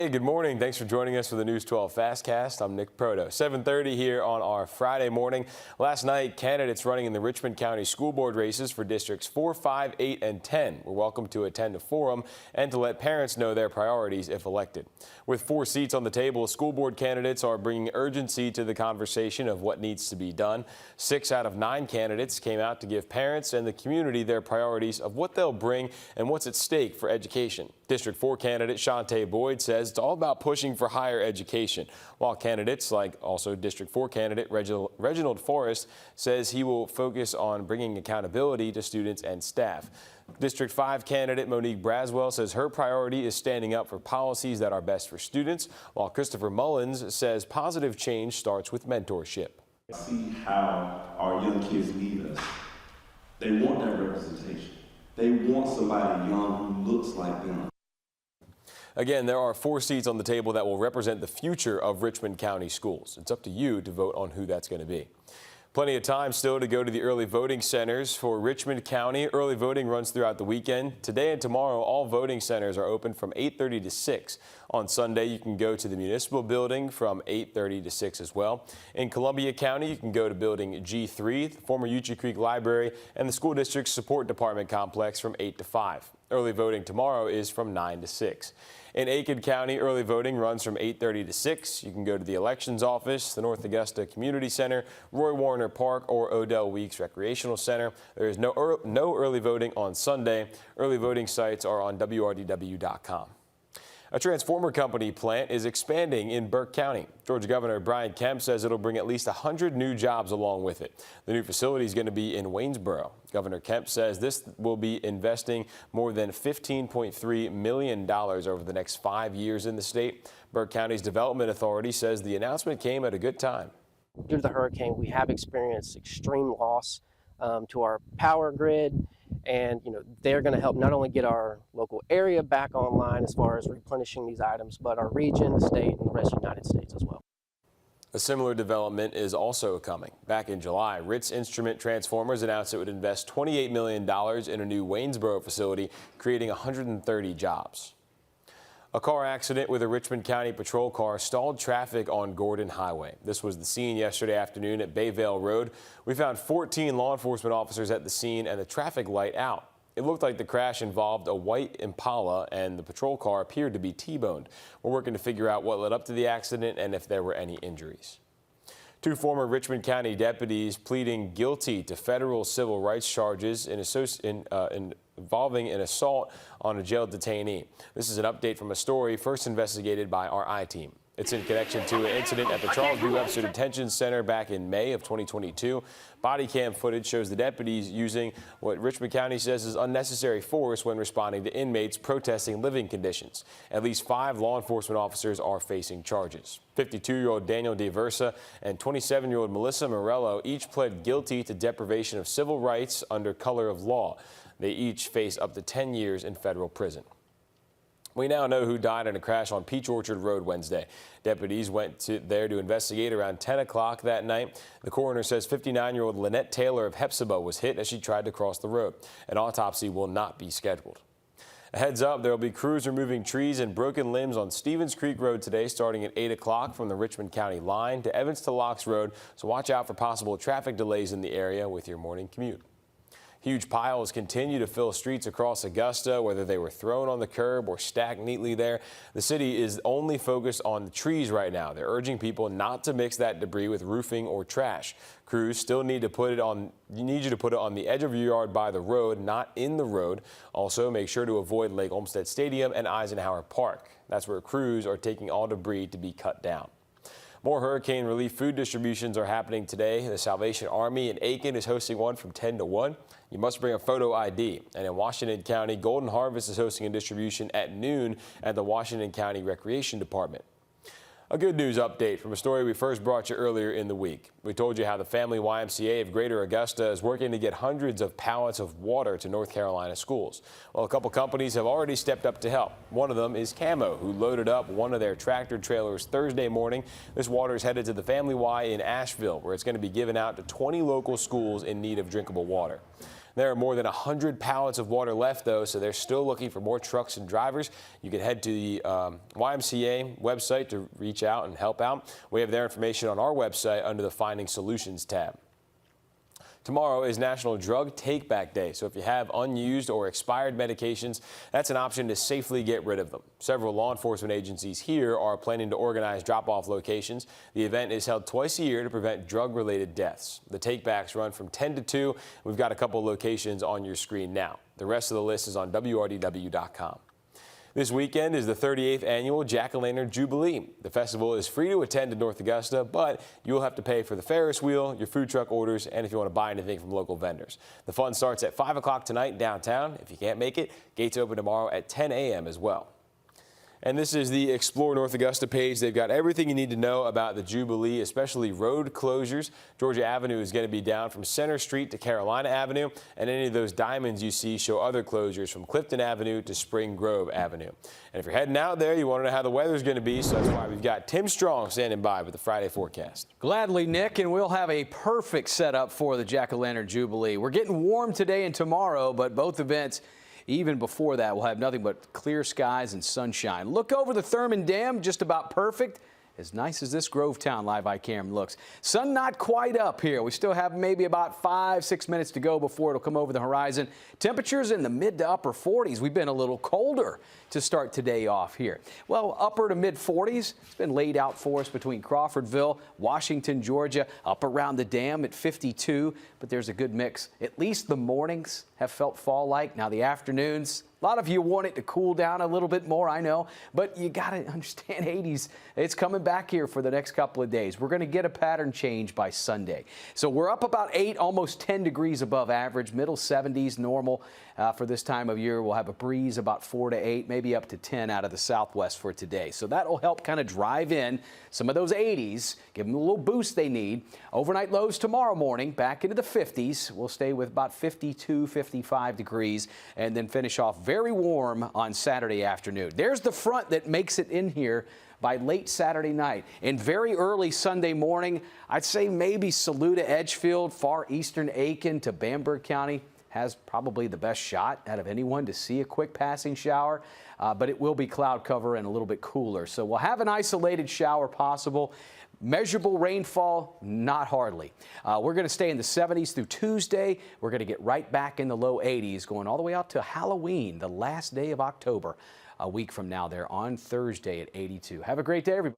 Hey, good morning. Thanks for joining us for the News 12 FastCast. I'm Nick Proto. 7:30 here on our Friday morning. Last night, candidates running in the Richmond County School Board races for Districts 4, 5, 8, and 10 were welcome to attend a forum and to let parents know their priorities if elected. With 4 seats on the table, school board candidates are bringing urgency to the conversation of what needs to be done. 6 out of 9 candidates came out to give parents and the community their priorities of what they'll bring and what's at stake for education. District 4 candidate Shantae Boyd says it's all about pushing for higher education, while candidates like also District 4 candidate Reginald Forrest says he will focus on bringing accountability to students and staff. District 5 candidate Monique Braswell says her priority is standing up for policies that are best for students, while Christopher Mullins says positive change starts with mentorship. See how our young kids lead us. They want that representation. They want somebody young who looks like them. Again, there are 4 seats on the table that will represent the future of Richmond County schools. It's up to you to vote on who that's going to be. Plenty of time still to go to the early voting centers for Richmond County. Early voting runs throughout the weekend. Today and tomorrow, all voting centers are open from 8:30 to 6. On Sunday, you can go to the municipal building from 8:30 to 6 as well. In Columbia County, you can go to building G3, the former Uchee Creek Library, and the school district's support department complex from 8 to 5. Early voting tomorrow is from 9 to 6. In Aiken County, early voting runs from 8:30 to 6. You can go to the elections office, the North Augusta Community Center, Roy Warner Park, or Odell Weeks Recreational Center. There is no early voting on Sunday. Early voting sites are on WRDW.com. A transformer company plant is expanding in Burke County. Georgia Governor Brian Kemp says it'll bring at least 100 new jobs along with it. The new facility is going to be in Waynesboro. Governor Kemp says this will be investing more than $15.3 million over the next 5 years in the state. Burke County's Development Authority says the announcement came at a good time. Due to the hurricane, we have experienced extreme loss to our power grid. And, they're going to help not only get our local area back online as far as replenishing these items, but our region, the state, and the rest of the United States as well. A similar development is also coming. Back in July, Ritz Instrument Transformers announced it would invest $28 million in a new Waynesboro facility, creating 130 jobs. A car accident with a Richmond County patrol car stalled traffic on Gordon Highway. This was the scene yesterday afternoon at Bayvale Road. We found 14 law enforcement officers at the scene and the traffic light out. It looked like the crash involved a white Impala and the patrol car appeared to be T-boned. We're working to figure out what led up to the accident and if there were any injuries. 2 former Richmond County deputies pleading guilty to federal civil rights charges involving an assault on a jail detainee. This is an update from a story first investigated by our I-team. It's in connection to an incident at the Charles B. Webster Detention Center back in May of 2022. Body cam footage shows the deputies using what Richmond County says is unnecessary force when responding to inmates protesting living conditions. At least 5 law enforcement officers are facing charges. 52-year-old Daniel DeVersa and 27-year-old Melissa Morello each pled guilty to deprivation of civil rights under color of law. They each face up to 10 years in federal prison. We now know who died in a crash on Peach Orchard Road Wednesday. Deputies went there to investigate around 10 o'clock that night. The coroner says 59-year-old Lynette Taylor of Hepzibah was hit as she tried to cross the road. An autopsy will not be scheduled. A heads up, there will be crews removing trees and broken limbs on Stevens Creek Road today starting at 8 o'clock from the Richmond County line to Evans to Locks Road. So watch out for possible traffic delays in the area with your morning commute. Huge piles continue to fill streets across Augusta, whether they were thrown on the curb or stacked neatly there. The city is only focused on the trees right now. They're urging people not to mix that debris with roofing or trash. Crews still need you to put it on the edge of your yard by the road, not in the road. Also, make sure to avoid Lake Olmsted Stadium and Eisenhower Park. That's where crews are taking all debris to be cut down. More hurricane relief food distributions are happening today. The Salvation Army in Aiken is hosting one from 10 to 1. You must bring a photo ID. And in Washington County, Golden Harvest is hosting a distribution at noon at the Washington County Recreation Department. A good news update from a story we first brought you earlier in the week. We told you how the Family YMCA of Greater Augusta is working to get hundreds of pallets of water to North Carolina schools. Well, a couple companies have already stepped up to help. One of them is Camo, who loaded up one of their tractor trailers Thursday morning. This water is headed to the Family Y in Asheville, where it's going to be given out to 20 local schools in need of drinkable water. There are more than 100 pallets of water left, though, so they're still looking for more trucks and drivers. You can head to the YMCA website to reach out and help out. We have their information on our website under the Finding Solutions tab. Tomorrow is National Drug Take Back Day, so if you have unused or expired medications, that's an option to safely get rid of them. Several law enforcement agencies here are planning to organize drop-off locations. The event is held twice a year to prevent drug-related deaths. The take-backs run from 10 to 2. We've got a couple locations on your screen now. The rest of the list is on WRDW.com. This weekend is the 38th annual Jack-o'-lantern Jubilee. The festival is free to attend in North Augusta, but you will have to pay for the Ferris wheel, your food truck orders, and if you want to buy anything from local vendors. The fun starts at 5 o'clock tonight downtown. If you can't make it, gates open tomorrow at 10 a.m. as well. And this is the Explore North Augusta page. They've got everything you need to know about the Jubilee, especially road closures. Georgia Avenue is going to be down from Center Street to Carolina Avenue, and any of those diamonds you see show other closures from Clifton Avenue to Spring Grove Avenue. And if you're heading out there, you want to know how the weather's going to be, so that's why we've got Tim Strong standing by with the Friday forecast. Gladly, Nick, and we'll have a perfect setup for the Jack-o'-lantern Jubilee. We're getting warm today and tomorrow, but both events, even before that, we'll have nothing but clear skies and sunshine. Look over the Thurman Dam, just about perfect. As nice as this Grovetown live eye cam looks. Sun not quite up here. We still have maybe about 5-6 minutes to go before it'll come over the horizon. Temperatures in the mid to upper 40s. We've been a little colder to start today off here. Well, upper to mid 40s. It's been laid out for us between Crawfordville, Washington, Georgia, up around the dam at 52. But there's a good mix. At least the mornings have felt fall-like. Now the afternoons, a lot of you want it to cool down a little bit more, I know, but you got to understand 80s. It's coming back here for the next couple of days. We're going to get a pattern change by Sunday. So we're up about 8, almost 10 degrees above average, middle 70s normal for this time of year. We'll have a breeze about 4 to 8, maybe up to 10 out of the southwest for today. So that'll help kind of drive in some of those 80s, give them a little boost they need. Overnight lows tomorrow morning, back into the 50s. We'll stay with about 52, 55 degrees, and then finish off very warm on Saturday afternoon. There's the front that makes it in here by late Saturday night. And very early Sunday morning, I'd say maybe Saluda, Edgefield, far eastern Aiken to Bamberg County has probably the best shot out of anyone to see a quick passing shower, but it will be cloud cover and a little bit cooler. So we'll have an isolated shower possible. Measurable rainfall, not hardly. We're going to stay in the 70s through Tuesday. We're going to get right back in the low 80s, going all the way out to Halloween, the last day of October, a week from now there on Thursday at 82. Have a great day, everybody.